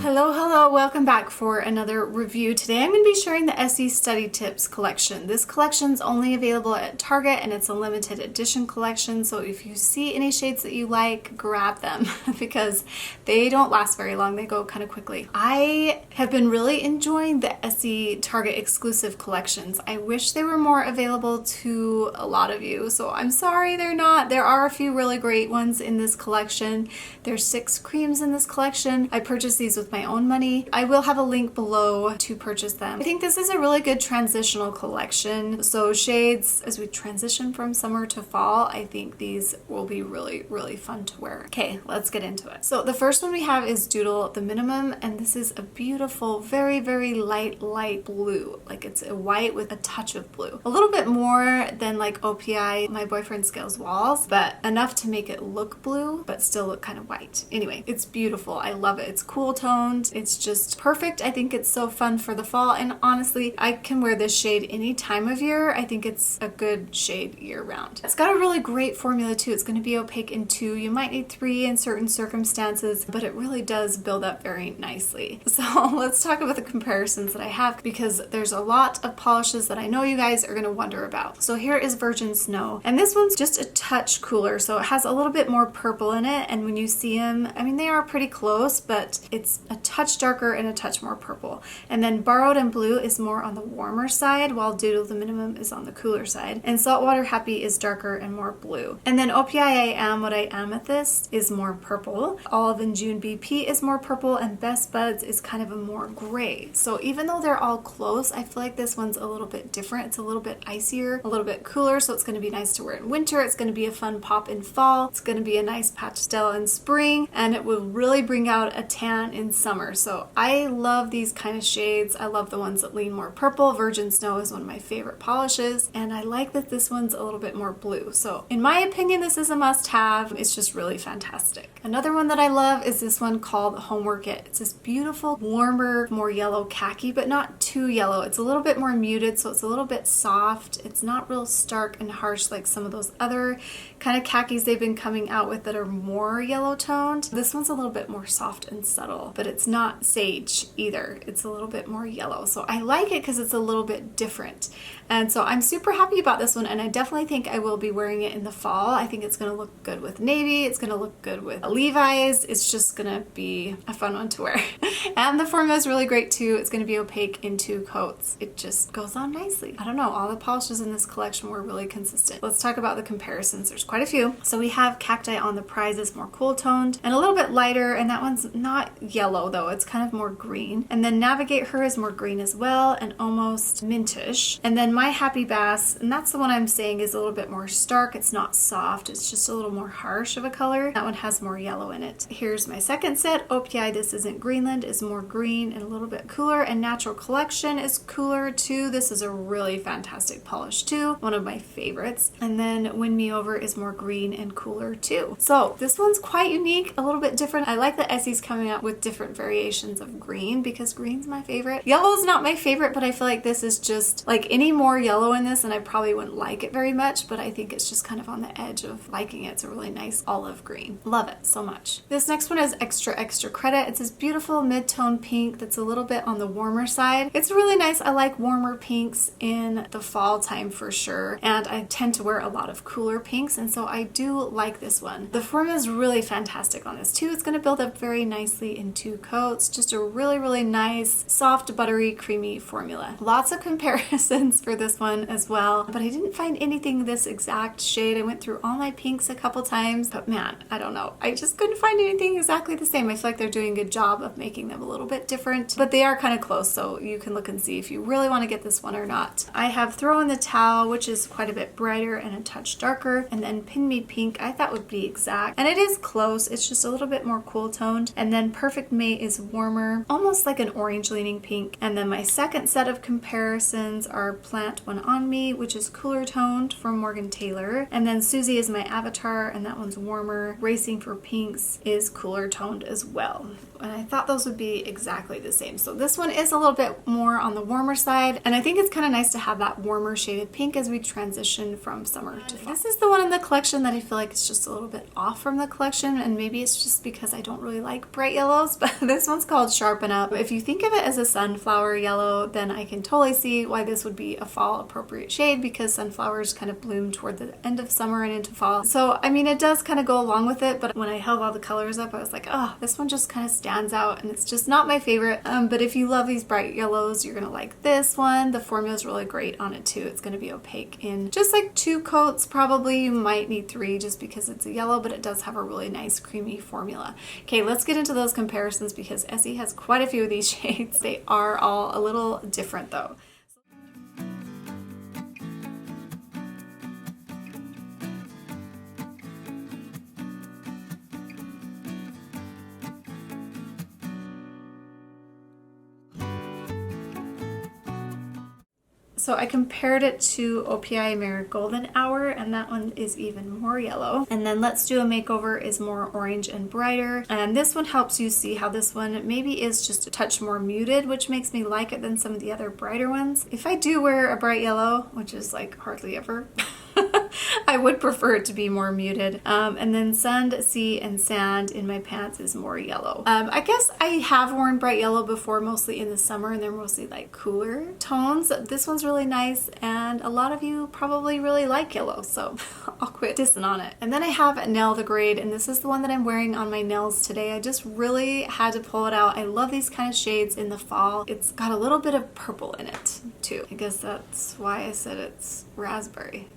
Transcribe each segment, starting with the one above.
Hello, hello, welcome back for another review. Today I'm going to be sharing the Essie Study Tips collection. This collection's only available at Target and it's a limited edition collection, so if you see any shades that you like, grab them because they don't last very long. They go kind of quickly. I have been really enjoying the Essie Target exclusive collections. I wish they were more available to a lot of you, so I'm sorry they're not. There are a few really great ones in this collection. There's 6 creams in this collection. I purchased these with my own money. I will have a link below to purchase them. I think this is a really good transitional collection. So shades, as we transition from summer to fall, I think these will be really, really fun to wear. Okay, let's get into it. So the first one we have is Doodle the Minimum, and this is a beautiful, very, very light blue. Like it's a white with a touch of blue. A little bit more than like OPI, My Boyfriend Scales Walls, but enough to make it look blue, but still look kind of white. Anyway, it's beautiful. I love it. It's cool toned. It's just perfect. I think it's so fun for the fall, and honestly, I can wear this shade any time of year. I think it's a good shade year round. It's got a really great formula too. It's going to be opaque in 2. You might need 3 in certain circumstances, but it really does build up very nicely. So let's talk about the comparisons that I have, because there's a lot of polishes that I know you guys are going to wonder about. So here is Virgin Snow, and this one's just a touch cooler, so it has a little bit more purple in it, and when you see them, I mean, they are pretty close, but it's a touch darker and a touch more purple. And then Borrowed and Blue is more on the warmer side, while Doodle the Minimum is on the cooler side. And Saltwater Happy is darker and more blue. And then OPI I Am What I Amethyst is more purple. Olive and June BP is more purple, and Best Buds is kind of a more gray. So even though they're all close, I feel like this one's a little bit different. It's a little bit icier, a little bit cooler, so it's going to be nice to wear in winter. It's going to be a fun pop in fall. It's going to be a nice pastel in spring, and it will really bring out a tan in summer. So I love these kind of shades. I love the ones that lean more purple. Virgin Snow is one of my favorite polishes, and I like that this one's a little bit more blue. So in my opinion, this is a must-have. It's just really fantastic. Another one that I love is this one called Homework It. It's this beautiful, warmer, more yellow khaki, but not too yellow. It's a little bit more muted, so it's a little bit soft. It's not real stark and harsh like some of those other kind of khakis they've been coming out with that are more yellow toned. This one's a little bit more soft and subtle, but it's not sage either. It's a little bit more yellow. So I like it because it's a little bit different. And so I'm super happy about this one, and I definitely think I will be wearing it in the fall. I think it's going to look good with navy. It's going to look good with Levi's. It's just going to be a fun one to wear. And the formula is really great too. It's going to be opaque in 2 coats. It just goes on nicely. I don't know, all the polishes in this collection were really consistent. Let's talk about the comparisons. There's quite a few. So we have Cacti on the Prize is more cool toned and a little bit lighter, and that one's not yellow though. It's kind of more green. And then Navigate Her is more green as well and almost mintish. And then My Happy Bass, and that's the one I'm saying is a little bit more stark. It's not soft. It's just a little more harsh of a color. That one has more yellow in it. Here's my second set. OPI This Isn't Greenland is more green and a little bit cooler, and Natural Collection is cooler too. This is a really fantastic polish too. One of my favorites. And then Win Me Over is more green and cooler too. So this one's quite unique, a little bit different. I like that Essie's coming out with different variations of green because green's my favorite. Yellow's not my favorite, but I feel like this is just like any more yellow in this and I probably wouldn't like it very much, but I think it's just kind of on the edge of liking it. It's a really nice olive green. Love it so much. This next one is Extra Extra Credit. It's this beautiful mid-tone pink that's a little bit on the warmer side. It's really nice. I like warmer pinks in the fall time for sure, and I tend to wear a lot of cooler pinks, and so I do like this one. The formula is really fantastic on this too. It's going to build up very nicely in 2 coats. Just a really, really nice, soft, buttery, creamy formula. Lots of comparisons for this one as well, but I didn't find anything this exact shade. I went through all my pinks a couple times, but man, I don't know. I just couldn't find anything exactly the same. I feel like they're doing a good job of making them a little bit different, but they are kind of close, so you can look and see if you really want to get this one or not. I have Throw in the Towel, which is quite a bit brighter and a touch darker, and then Pin Me Pink I thought would be exact, and it is close. It's just a little bit more cool toned. And then Perfect Mate is warmer, almost like an orange leaning pink. And then my second set of comparisons are Plant One On Me, which is cooler toned from Morgan Taylor, and then Susie is my Avatar, and that one's warmer. Racing for Pinks is cooler toned as well. And I thought those would be exactly the same. So this one is a little bit more on the warmer side, and I think it's kind of nice to have that warmer shaded pink as we transition from summer to fall. This is the one in the collection that I feel like it's just a little bit off from the collection, and maybe it's just because I don't really like bright yellows, but This one's called Sharpen Up. If you think of it as a sunflower yellow, then I can totally see why this would be a fall appropriate shade, because sunflowers kind of bloom toward the end of summer and into fall. So, I mean, it does kind of go along with it, but when I held all the colors up, I was like, oh, this one just kind of stands out, and it's just not my favorite. But if you love these bright yellows, you're gonna like this one. The formula is really great on it too. It's gonna be opaque in just like 2 coats probably. You might need 3 just because it's a yellow, but it does have a really nice creamy formula. Okay, let's get into those comparisons because Essie has quite a few of these shades. They are all a little different though. So I compared it to OPI Mirror Golden Hour, and that one is even more yellow. And then Let's Do a Makeover is more orange and brighter. And this one helps you see how this one maybe is just a touch more muted, which makes me like it than some of the other brighter ones. If I do wear a bright yellow, which is like hardly ever, I would prefer it to be more muted. And then Sun, Sea, and Sand in my pants is more yellow. I guess I have worn bright yellow before, mostly in the summer, and they're mostly like cooler tones. This one's really nice, and a lot of you probably really like yellow, so I'll quit dissing on it. And then I have Nail the Grade, and this is the one that I'm wearing on my nails today. I just really had to pull it out. I love these kind of shades in the fall. It's got a little bit of purple in it too. I guess that's why I said it's raspberry.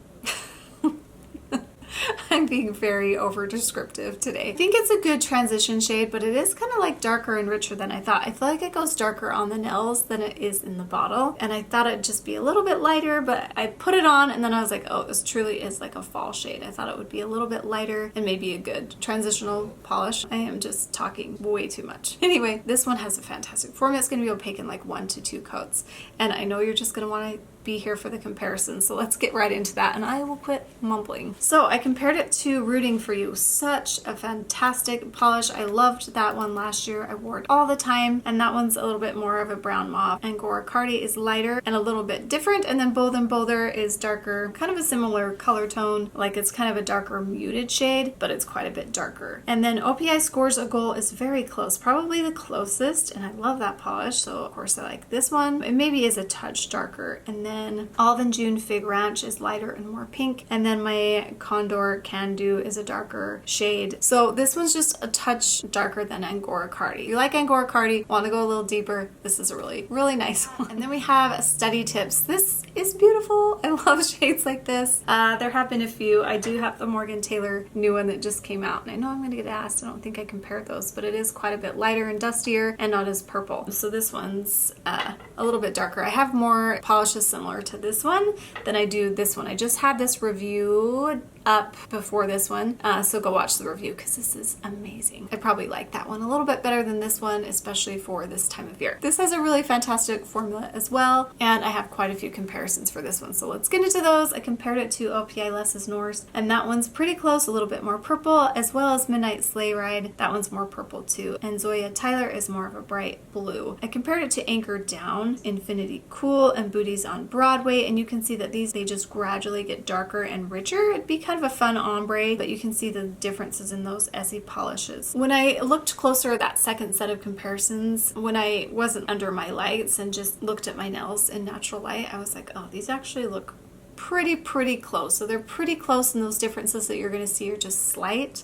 I'm being very over descriptive today. I think it's a good transition shade, but it is kind of like darker and richer than I thought. I feel like it goes darker on the nails than it is in the bottle, and I thought it'd just be a little bit lighter, but I put it on and then I was like, oh, this truly is like a fall shade. I thought it would be a little bit lighter and maybe a good transitional polish. I am just talking way too much. Anyway, this one has a fantastic formula. It's going to be opaque in like 1 to 2 coats, and I know you're just going to want to be here for the comparison, so let's get right into that and I will quit mumbling. So I compared it to Rooting for You. Such a fantastic polish. I loved that one last year. I wore it all the time, and that one's a little bit more of a brown mauve. Angora Cardi is lighter and a little bit different, and then Bold and Bolder is darker, kind of a similar color tone, like it's kind of a darker muted shade, but it's quite a bit darker. And then OPI Scores a Goal is very close, probably the closest, and I love that polish, so of course I like this one. It maybe is a touch darker. And then Olive and June Fig Ranch is lighter and more pink, and then my Condor Can Do is a darker shade. So this one's just a touch darker than Angora Cardi. If you like Angora Cardi, want to go a little deeper, this is a really nice one. And then we have Study Tips. This is beautiful. I love shades like this. There have been a few. I do have the Morgan Taylor new one that just came out, and I know I'm going to get asked. I don't think I compared those, but it is quite a bit lighter and dustier and not as purple. So this one's a little bit darker. I have more polishes similar to this one than I do this one. I just had this review up before this one, so go watch the review because this is amazing. I probably like that one a little bit better than this one, especially for this time of year. This has a really fantastic formula as well, and I have quite a few comparisons for this one, so let's get into those. I compared it to OPI Less is Norse, and that one's pretty close, a little bit more purple, as well as Midnight Sleigh Ride. That one's more purple too, and Zoya Tyler is more of a bright blue. I compared it to Anchor Down, Infinity Cool, and Booties on Broadway, and you can see that these, they just gradually get darker and richer. It'd be kind of a fun ombre, but you can see the differences in those Essie polishes. When I looked closer at that second set of comparisons, when I wasn't under my lights and just looked at my nails in natural light, I was like, oh, these actually look pretty close. So they're pretty close, and those differences that you're going to see are just slight.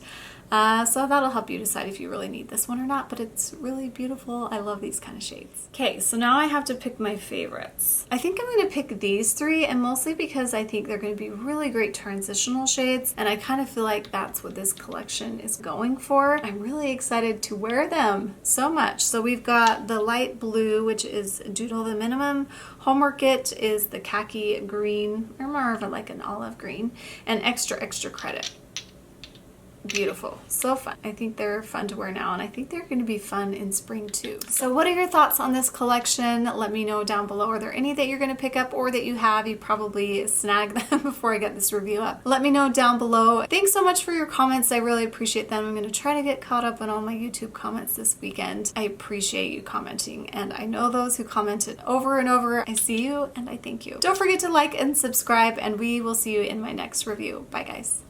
So that'll help you decide if you really need this one or not, but it's really beautiful. I love these kind of shades. Okay, so now I have to pick my favorites. I think I'm going to pick these 3, and mostly because I think they're going to be really great transitional shades, and I kind of feel like that's what this collection is going for. I'm really excited to wear them so much. So we've got the light blue, which is Doodle the Minimum. Homework It is the khaki green, or more of like an olive green, and Extra Credit. Beautiful. So fun. I think they're fun to wear now, and I think they're going to be fun in spring too. So what are your thoughts on this collection? Let me know down below. Are there any that you're going to pick up or that you have? You probably snagged them before I get this review up. Let me know down below. Thanks so much for your comments. I really appreciate them. I'm going to try to get caught up on all my YouTube comments this weekend. I appreciate you commenting, and I know those who commented over and over. I see you and I thank you. Don't forget to like and subscribe, and we will see you in my next review. Bye guys.